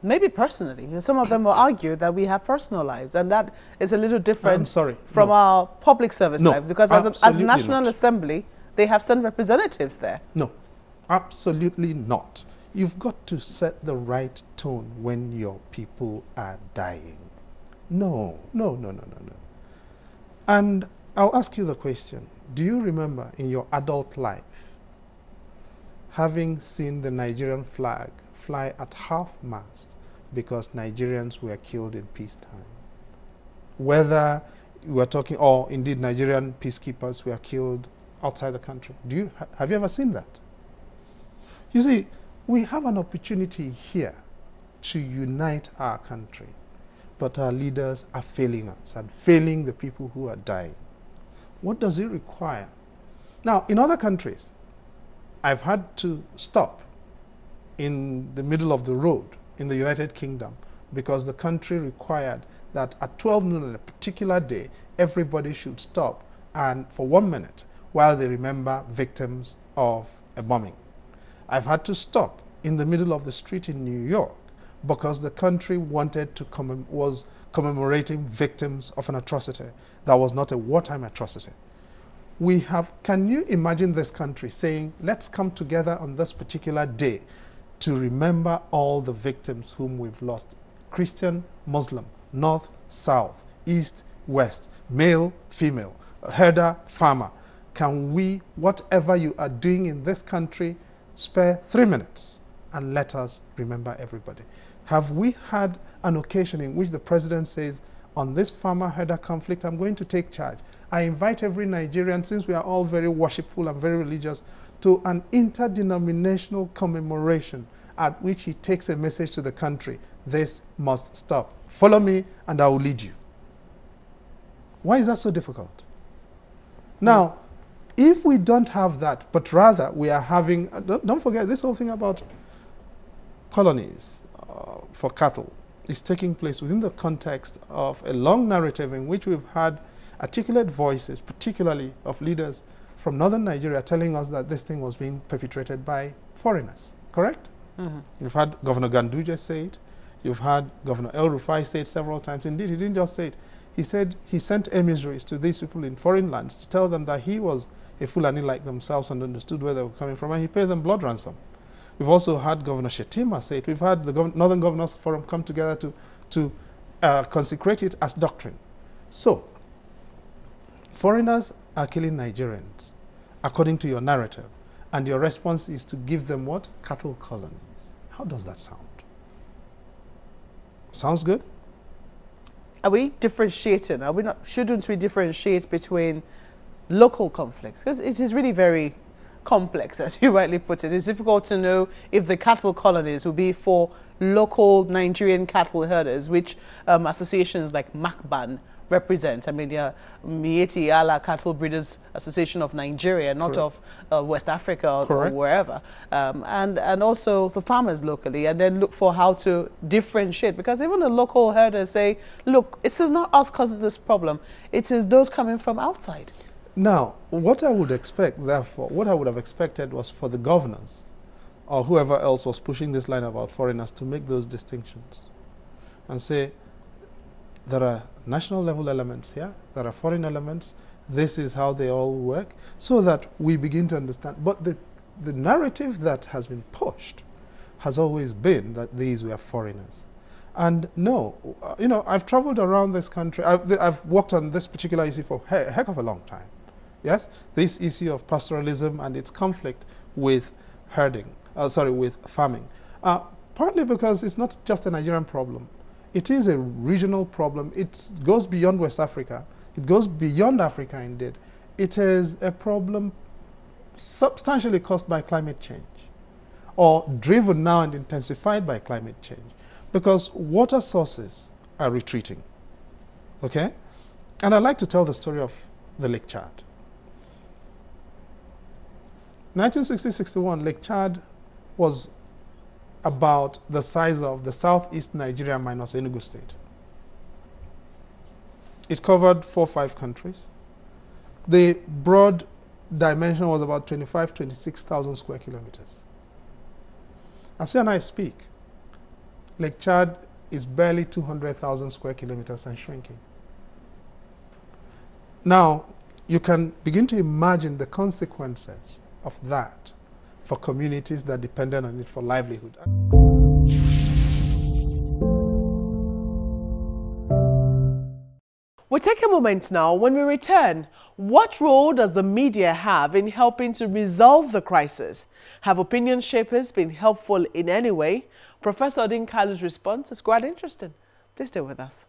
Maybe personally. Some of them will argue that we have personal lives, and that is a little different from our public service lives, because as a National Assembly, they have sent representatives there. No, absolutely not. You've got to set the right tone when your people are dying. No. And I'll ask you the question. Do you remember in your adult life having seen the Nigerian flag fly at half-mast because Nigerians were killed in peacetime? Whether we are talking, or indeed Nigerian peacekeepers were killed outside the country. Have you ever seen that? You see, we have an opportunity here to unite our country, but our leaders are failing us and failing the people who are dying. What does it require? Now, in other countries, I've had to stop in the middle of the road in the United Kingdom because the country required that at 12 noon on a particular day, everybody should stop and for 1 minute while they remember victims of a bombing. I've had to stop in the middle of the street in New York because the country wanted to was commemorating victims of an atrocity that was not a wartime atrocity. Can you imagine this country saying, let's come together on this particular day to remember all the victims whom we've lost? Christian, Muslim, North, South, East, West, male, female, herder, farmer. Can we, whatever you are doing in this country, spare 3 minutes and let us remember everybody? Have we had an occasion in which the president says, on this farmer-herder conflict, I'm going to take charge. I invite every Nigerian, since we are all very worshipful and very religious, to an interdenominational commemoration at which he takes a message to the country. This must stop. Follow me and I will lead you. Why is that so difficult? Now, if we don't have that, but rather we are having, don't forget this whole thing about colonies for cattle is taking place within the context of a long narrative in which we've had articulate voices, particularly of leaders from northern Nigeria, telling us that this thing was being perpetrated by foreigners, correct? Mm-hmm. You've had Governor Ganduje say it. You've had Governor El Rufai say it several times. Indeed, he didn't just say it. He said he sent emissaries to these people in foreign lands to tell them that he was a Fulani like themselves and understood where they were coming from, and he paid them blood ransom. We've also had Governor Shetima say it. We've had the Northern Governors Forum come together to consecrate it as doctrine. So, foreigners are killing Nigerians, according to your narrative, and your response is to give them what? Cattle colonies. How does that sound? Sounds good? Are we differentiating? Are we not? Shouldn't we differentiate between local conflicts? Because it is really very complex, as you rightly put it. It's difficult to know if the cattle colonies will be for local Nigerian cattle herders, which associations like MACBAN represent. I mean, they are Mieti Ala Cattle Breeders Association of Nigeria, not Correct. of West Africa or wherever. And also the farmers locally, and then look for how to differentiate. Because even the local herders say, look, it is not us causing this problem, it is those coming from outside. Now, what I would expect, therefore, what I would have expected was for the governors or whoever else was pushing this line about foreigners to make those distinctions and say, there are national level elements here, there are foreign elements, this is how they all work, so that we begin to understand. But the narrative that has been pushed has always been that these were foreigners. And no, you know, I've traveled around this country, I've worked on this particular issue for a heck of a long time. Yes, this issue of pastoralism and its conflict with with farming. Partly because it's not just a Nigerian problem. It is a regional problem. It goes beyond West Africa. It goes beyond Africa, indeed. It is a problem substantially caused by climate change, or driven now and intensified by climate change, because water sources are retreating. Okay? And I'd like to tell the story of the Lake Chad. 1960-61, Lake Chad was about the size of the southeast Nigeria minus Enugu State. It covered 4 or 5 countries. The broad dimension was about 26,000 square kilometers. As you and I speak, Lake Chad is barely 200,000 square kilometers and shrinking. Now, you can begin to imagine the consequences of that for communities that depended on it for livelihood. We'll take a moment now. When we return, what role does the media have in helping to resolve the crisis? Have opinion shapers been helpful in any way? Professor Odinkalu's response is quite interesting. Please stay with us.